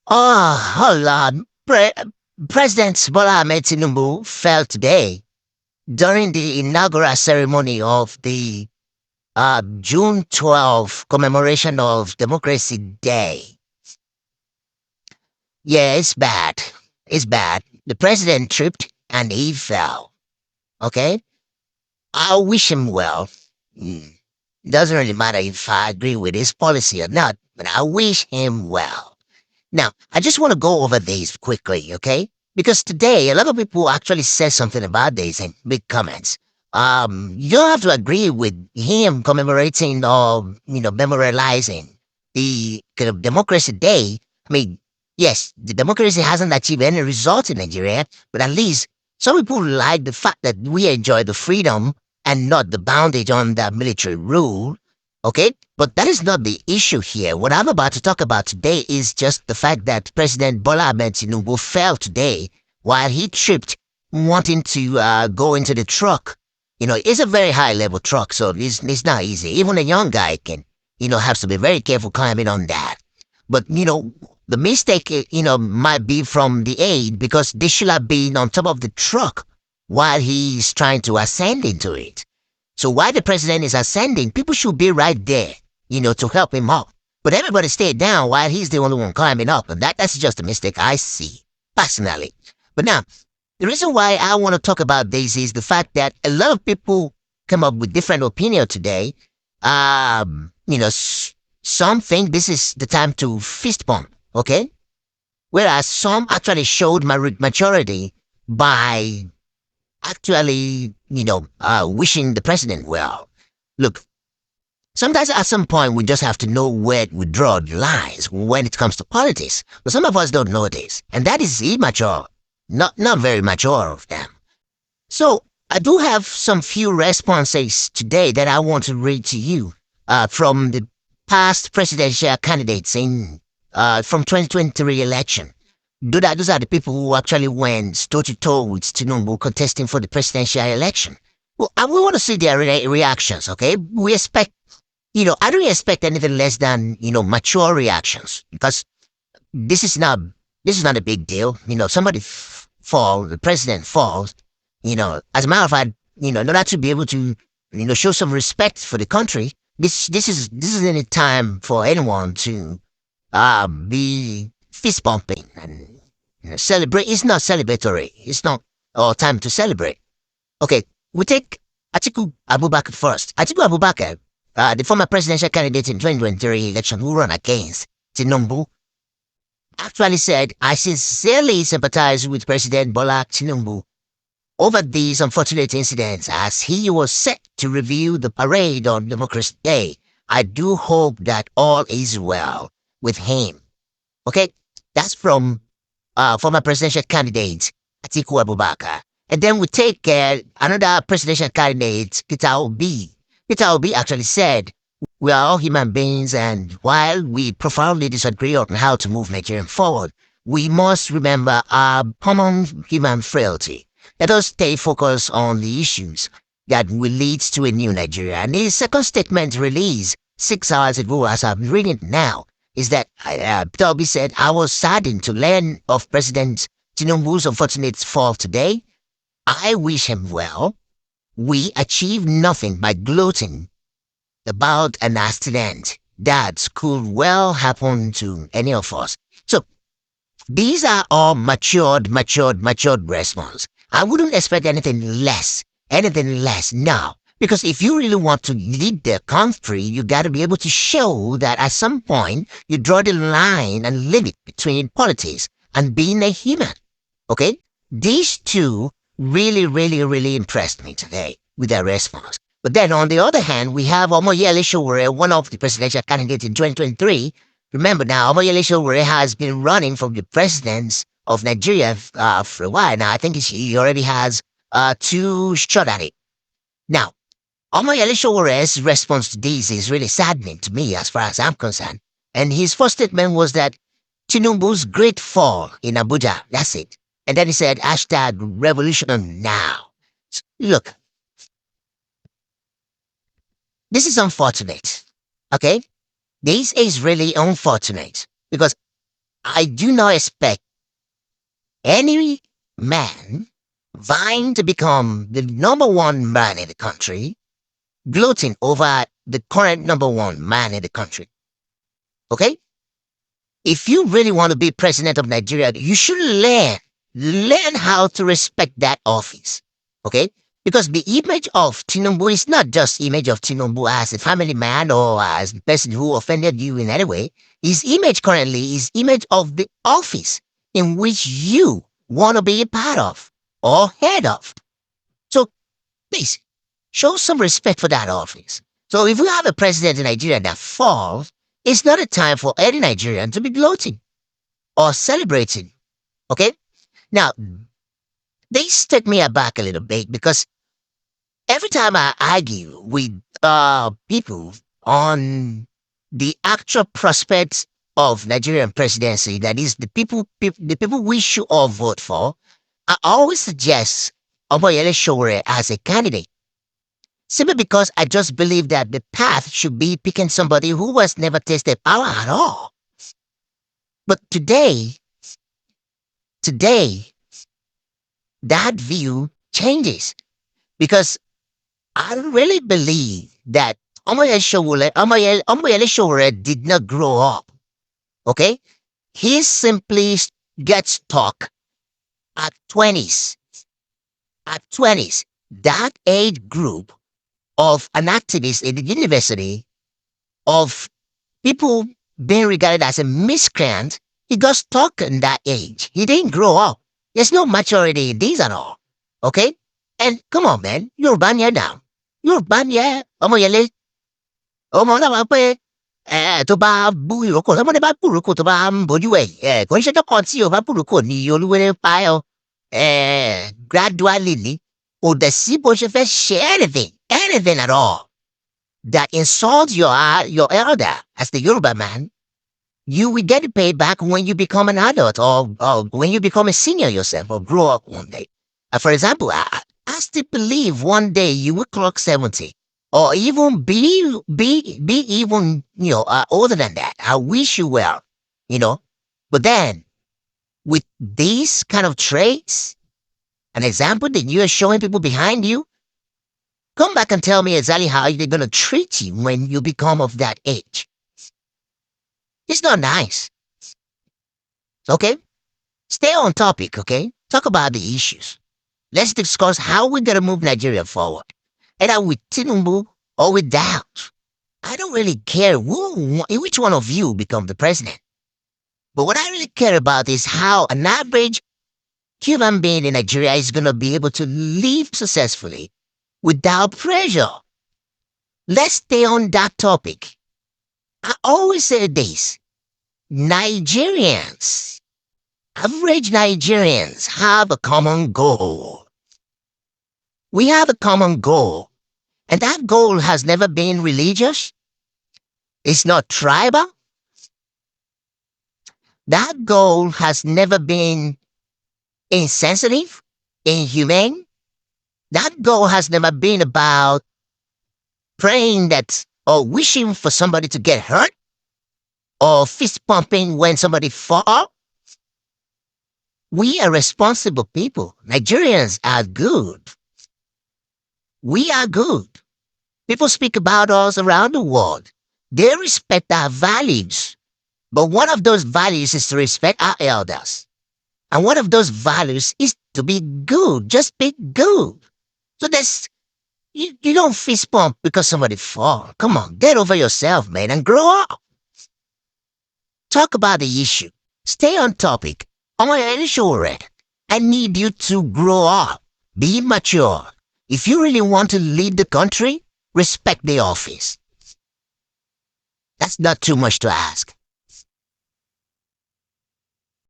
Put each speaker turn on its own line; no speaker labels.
Oh, hold on. President Bola Ahmed Tinubu fell today during the inaugural ceremony of the June 12th commemoration of Democracy Day. Yeah, it's bad. It's bad. The president tripped and he fell. Okay? I wish him well. Mm. Doesn't really matter if I agree with his policy or not, but I wish him well. Now, I just want to go over these quickly, okay? Because today, a lot of people actually said something about this in big comments. You don't have to agree with him commemorating or, memorializing the kind of democracy day. I mean, yes, the democracy hasn't achieved any result in Nigeria, but at least some people like the fact that we enjoy the freedom and not the bondage on the military rule. Okay? But that is not the issue here. What I'm about to talk about today is just the fact that President Bola Ahmed Tinubu fell today while he tripped wanting to go into the truck. It's a very high level truck, so it's not easy. Even a young guy can, has to be very careful climbing on that. But, the mistake, might be from the aid because they should have been on top of the truck while he's trying to ascend into it. So while the president is ascending, people should be right there, to help him up. But everybody stayed down while he's the only one climbing up. And that's just a mistake I see, personally. But now, the reason why I want to talk about this is the fact that a lot of people come up with different opinion today. Some think this is the time to fist bump, okay? Whereas some actually showed maturity by actually, wishing the president well. Look, sometimes at some point we just have to know where we draw the lines when it comes to politics. But some of us don't know this, and that is immature. Not very mature of them. So I do have some few responses today that I want to read to you from the past presidential candidates in from 2023 election. Those are the people who actually went toe-to-toe with Tinubu contesting for the presidential election. Well, and we want to see their reactions, okay? We expect, I don't expect anything less than, mature reactions because this is not, this is not a big deal. Somebody falls, the president falls, as a matter of fact, in order to be able to, show some respect for the country, this isn't a time for anyone to, be fist bumping and celebrate. It's not celebratory. It's not all time to celebrate. Okay, we take Atiku Abubakar first. Atiku Abubakar, the former presidential candidate in 2023 election who ran against Tinubu, actually said, I sincerely sympathize with President Bola Tinubu over these unfortunate incidents as he was set to review the parade on Democracy Day. I do hope that all is well with him. Okay, that's from former presidential candidate Atiku Abubakar. And then we take another presidential candidate, Peter Obi. Peter Obi actually said, we are all human beings, and while we profoundly disagree on how to move Nigeria forward, we must remember our common human frailty. Let us stay focused on the issues that will lead to a new Nigeria. And his second statement released 6 hours ago, as I'm reading it now, is that Peter Obi said, I was saddened to learn of President Tinubu's unfortunate fall today. I wish him well. We achieved nothing by gloating about an accident that could well happen to any of us. So these are all matured response. I wouldn't expect anything less now. Because if you really want to lead the country, you got to be able to show that at some point you draw the line and limit between politics and being a human. Okay? These two really impressed me today with their response. But then on the other hand, we have Omoyele Gloating, one of the presidential candidates in 2023. Remember now, Omoyele Gloating has been running for the presidents of Nigeria for a while now. I think he already has 2 shots at it. Now, Omoyele Gloating's response to this is really saddening to me as far as I'm concerned. And his first statement was that Tinubu's great fall in Abuja, that's it. And then he said, hashtag revolution now. Look, this is unfortunate, okay? This is really unfortunate because I do not expect any man vying to become the number one man in the country, gloating over the current number one man in the country. Okay? If you really want to be president of Nigeria, you should learn how to respect that office. Okay? Because the image of Tinubu is not just image of Tinubu as a family man or as the person who offended you in any way. His image currently is image of the office in which you want to be a part of or head of. So please show some respect for that office. So if we have a president in Nigeria that falls, it's not a time for any Nigerian to be gloating or celebrating. Okay? Now, this took me aback a little bit because every time I argue with people on the actual prospects of Nigerian presidency, that is the people we should all vote for, I always suggest Omoyele Sowore as a candidate. Simply because I just believe that the path should be picking somebody who has never tasted power at all. But today, that view changes because I really believe that Omoyele Sowore did not grow up. Okay? He simply gets stuck at 20s. At 20s, that age group of an activist in the university, of people being regarded as a miscreant, he got stuck in that age. He didn't grow up. There's no maturity in these at all. Okay? And come on, man. You're banya now. You're banya. Omoyele. Omo na ba pe. Tó bá bú ìrókò, ọmọdé bá bú ìrókò tó bá ń bojú ẹ̀. Kò ń ṣe tọkàn tí o bá bú ìrókò ní olúwere pa ẹ́ o. Gradually ni. Kò dẹ̀ sí bó ṣe fẹ́ ṣe anything at all that insults your elder as the Yoruba man, you will get it paid back when you become an adult or when you become a senior yourself or grow up one day. For example, I still believe one day you will clock 70 or even be even, older than that. I wish you well, but then with these kind of traits, an example that you are showing people behind you, come back and tell me exactly how they're going to treat you when you become of that age. It's not nice. Okay? Stay on topic, okay? Talk about the issues. Let's discuss how we're going to move Nigeria forward. Either with Tinubu or without. I don't really care which one of you become the president. But what I really care about is how an average human being in Nigeria is going to be able to live successfully without pressure. Let's stay on that topic. I always say this. Nigerians, average Nigerians have a common goal. We have a common goal. And that goal has never been religious. It's not tribal. That goal has never been insensitive, inhumane. That goal has never been about praying that or wishing for somebody to get hurt or fist pumping when somebody falls. We are responsible people. Nigerians are good. We are good. People speak about us around the world. They respect our values. But one of those values is to respect our elders. And one of those values is to be good. Just be good. So you don't fist pump because somebody fall. Come on, get over yourself, man, and grow up. Talk about the issue. Stay on topic. Omoyele Sowore, I need you to grow up. Be mature. If you really want to lead the country, respect the office. That's not too much to ask.